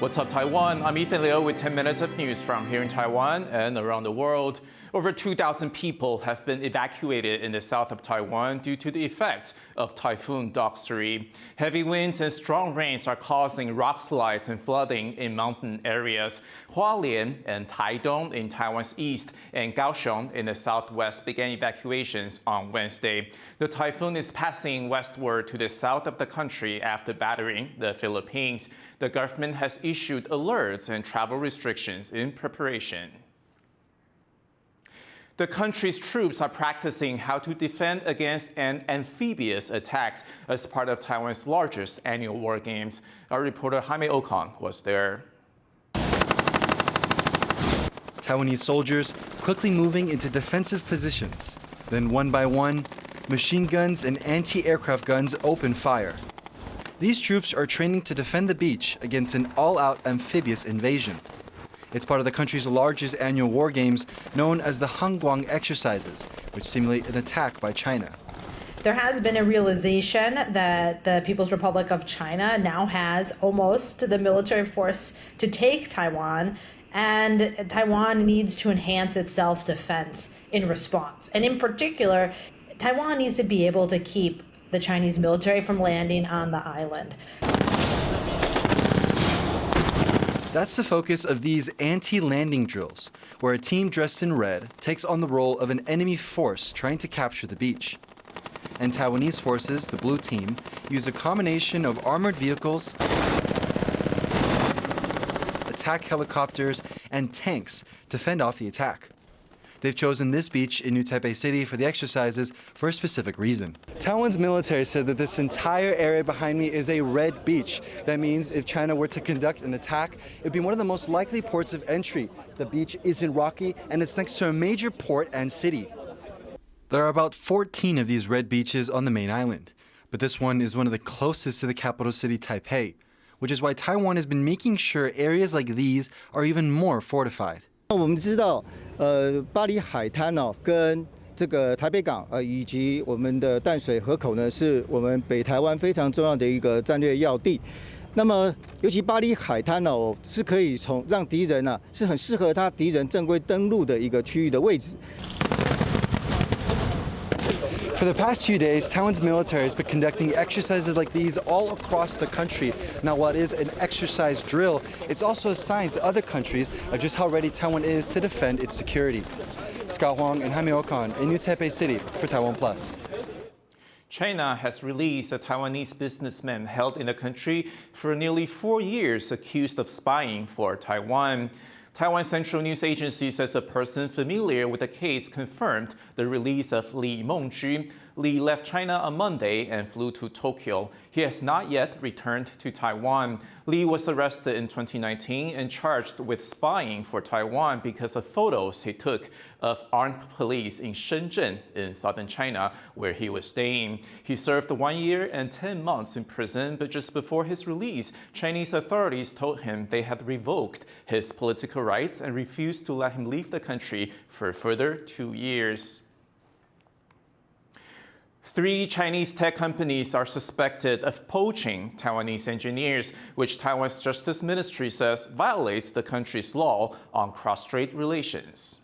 What's up, Taiwan? I'm Ethan Liu with 10 minutes of news from here in Taiwan and around the world. Over 2,000 people have been evacuated in the south of Taiwan due to the effects of Typhoon Doksuri. Heavy winds and strong rains are causing rock slides and flooding in mountain areas. Hualien and Taidong in Taiwan's east and Kaohsiung in the southwest began evacuations on Wednesday. The typhoon is passing westward to the south of the country after battering the Philippines. The government has issued alerts and travel restrictions in preparation. The country's troops are practicing how to defend against an amphibious attacks as part of Taiwan's largest annual war games. Our reporter Jaime Okong was there. Taiwanese soldiers quickly moving into defensive positions. Then one by one, machine guns and anti-aircraft guns open fire. These troops are training to defend the beach against an all-out amphibious invasion. It's part of the country's largest annual war games, known as the Kuang Exercises, which simulate an attack by China. There has been a realization that the People's Republic of China now has almost the military force to take Taiwan, and Taiwan needs to enhance its self-defense in response. And in particular, Taiwan needs to be able to keep the Chinese military from landing on the island. That's the focus of these anti-landing drills, where a team dressed in red takes on the role of an enemy force trying to capture the beach. And Taiwanese forces, the blue team, use a combination of armored vehicles, attack helicopters, and tanks to fend off the attack. They've chosen this beach in New Taipei City for the exercises for a specific reason. Taiwan's military said that this entire area behind me is a red beach. That means if China were to conduct an attack, it would be one of the most likely ports of entry. The beach isn't rocky, and it's next to a major port and city. There are about 14 of these red beaches on the main island, but this one is one of the closest to the capital city, Taipei, which is why Taiwan has been making sure areas like these are even more fortified. 我们知道，巴黎海滩跟这个台北港以及我们的淡水河口呢，是我们北台湾非常重要的一个战略要地。那么，尤其巴黎海滩是可以让敌人是很适合敌人正规登陆的一个区域的位置。 For the past few days, Taiwan's military has been conducting exercises like these all across the country. Now, while it is an exercise drill, it's also a sign to other countries of just how ready Taiwan is to defend its security. Scott Huang and Jaime Okong in New Taipei City for TaiwanPlus. China has released a Taiwanese businessman held in the country for nearly 4 years accused of spying for Taiwan. Taiwan Central News Agency says a person familiar with the case confirmed the release of Li Mengzhi. Li left China on Monday and flew to Tokyo. He has not yet returned to Taiwan. Li was arrested in 2019 and charged with spying for Taiwan because of photos he took of armed police in Shenzhen in southern China, where he was staying. He served 1 year and 10 months in prison, but just before his release, Chinese authorities told him they had revoked his political rights and refused to let him leave the country for a further 2 years. 3 Chinese tech companies are suspected of poaching Taiwanese engineers, which Taiwan's Justice Ministry says violates the country's law on cross-strait relations.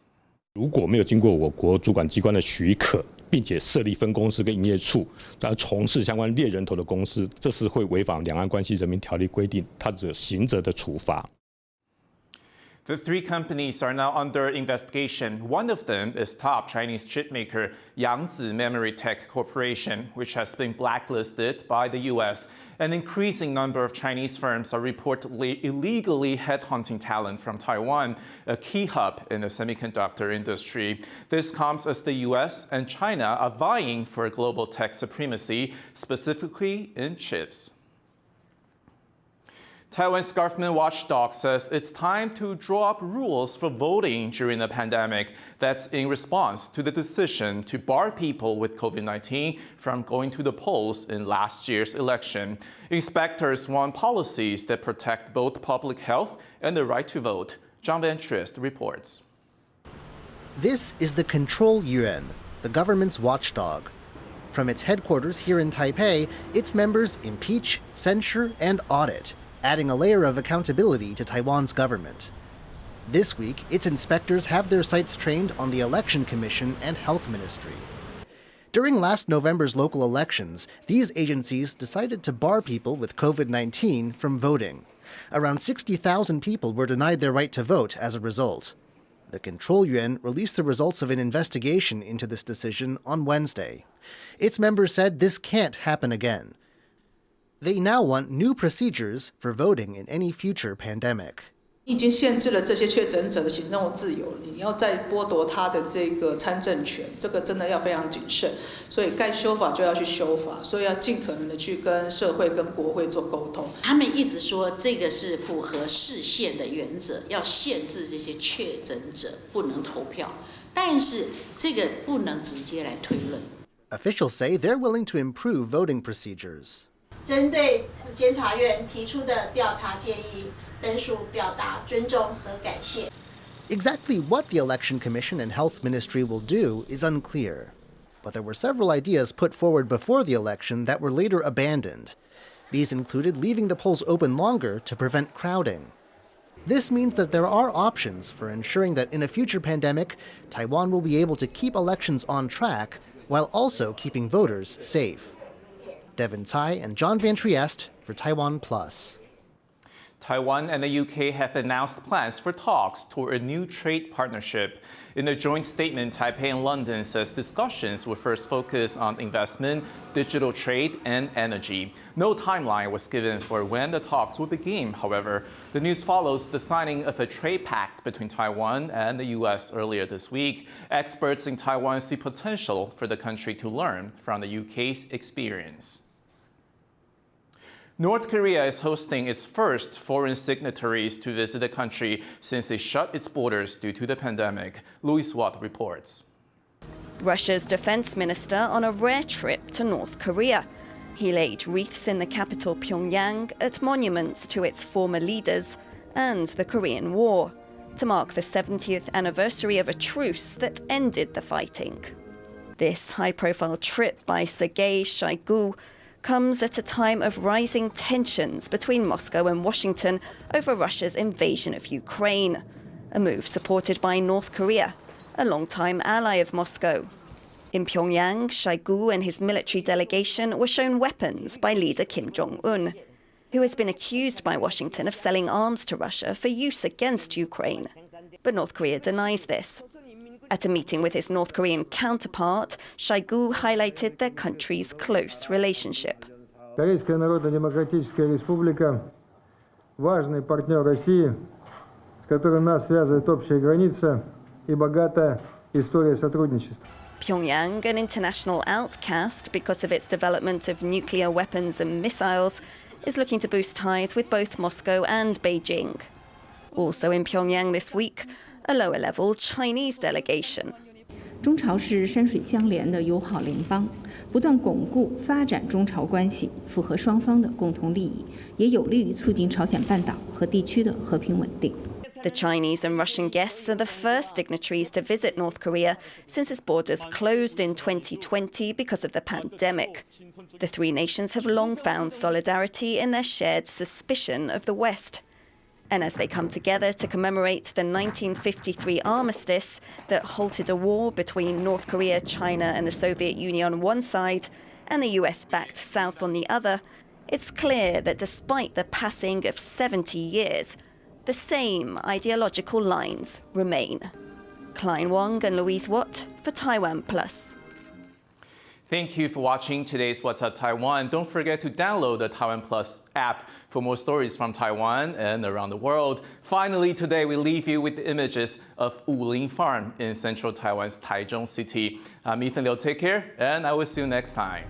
如果没有经过我国主管机关的许可，并且设立分公司跟营业处，而从事相关猎人头的公司，这是会违反《两岸关系人民条例》规定，它有刑责的处罚。 The 3 companies are now under investigation. One of them is top Chinese chipmaker Yangzi Memory Tech Corporation, which has been blacklisted by the U.S. An increasing number of Chinese firms are reportedly illegally headhunting talent from Taiwan, a key hub in the semiconductor industry. This comes as the U.S. and China are vying for global tech supremacy, specifically in chips. Taiwan's government watchdog says it's time to draw up rules for voting during the pandemic. That's in response to the decision to bar people with COVID-19 from going to the polls in last year's election. Inspectors want policies that protect both public health and the right to vote. Zhang Van Trist reports. This is the Control Yuan, the government's watchdog. From its headquarters here in Taipei, its members impeach, censure, and audit adding a layer of accountability to Taiwan's government. This week, its inspectors have their sights trained on the Election Commission and Health Ministry. During last November's local elections, these agencies decided to bar people with COVID-19 from voting. Around 60,000 people were denied their right to vote as a result. The Control Yuan released the results of an investigation into this decision on Wednesday. Its members said this can't happen again. They now want new procedures for voting in any future pandemic. 已经限制了这些确诊者的行动自由，你要再剥夺他的这个参政权，这个真的要非常谨慎。所以该修法就要去修法，所以要尽可能的去跟社会、跟国会做沟通。他们一直说这个是符合释宪的原则，要限制这些确诊者不能投票，但是这个不能直接来推论。Officials say they're willing to improve voting procedures. 针对监察院提出的调查建议，本署表达尊重和感谢。 Exactly what the Election Commission and Health Ministry will do is unclear. But there were several ideas put forward before the election that were later abandoned. These included leaving the polls open longer to prevent crowding. This means that there are options for ensuring that in a future pandemic, Taiwan will be able to keep elections on track while also keeping voters safe. Devin Tsai and John Van Trieste for TaiwanPlus. Taiwan and the UK have announced plans for talks toward a new trade partnership. In a joint statement, Taipei and London says discussions will first focus on investment, digital trade, and energy. No timeline was given for when the talks will begin, however. The news follows the signing of a trade pact between Taiwan and the US earlier this week. Experts in Taiwan see potential for the country to learn from the UK's experience. North Korea is hosting its first foreign signatories to visit the country since it shut its borders due to the pandemic. Louis Watt reports. Russia's defense minister on a rare trip to North Korea. He laid wreaths in the capital Pyongyang at monuments to its former leaders and the Korean War to mark the 70th anniversary of a truce that ended the fighting. This high-profile trip by Sergei Shoigu comes at a time of rising tensions between Moscow and Washington over Russia's invasion of Ukraine, a move supported by North Korea, a longtime ally of Moscow. In Pyongyang, Shoigu and his military delegation were shown weapons by leader Kim Jong-un, who has been accused by Washington of selling arms to Russia for use against Ukraine. But North Korea denies this. At a meeting with his North Korean counterpart, Shoigu highlighted their country's close relationship. Корейская Народно-Демократическая Республика – важный партнер России, с которым нас связывает общая граница и богатая история сотрудничества. Pyongyang, an international outcast because of its development of nuclear weapons and missiles, is looking to boost ties with both Moscow and Beijing. Also in Pyongyang this week, a lower-level Chinese delegation. 中朝是山水相连的友好邻邦，不断巩固发展中朝关系，符合双方的共同利益，也有利于促进朝鲜半岛和地区的和平稳定。 The Chinese and Russian guests are the first dignitaries to visit North Korea since its borders closed in 2020 because of the pandemic. The three nations have long found solidarity in their shared suspicion of the West. And as they come together to commemorate the 1953 armistice that halted a war between North Korea, China, and the Soviet Union on one side, and the US-backed South on the other, it's clear that despite the passing of 70 years, the same ideological lines remain. Klein Wong and Louise Watt for TaiwanPlus. Thank you for watching today's What's Up Taiwan. Don't forget to download the TaiwanPlus app for more stories from Taiwan and around the world. Finally, today we leave you with the images of Wuling Farm in central Taiwan's Taichung City. I'm Ethan Liu. Take care, and I will see you next time.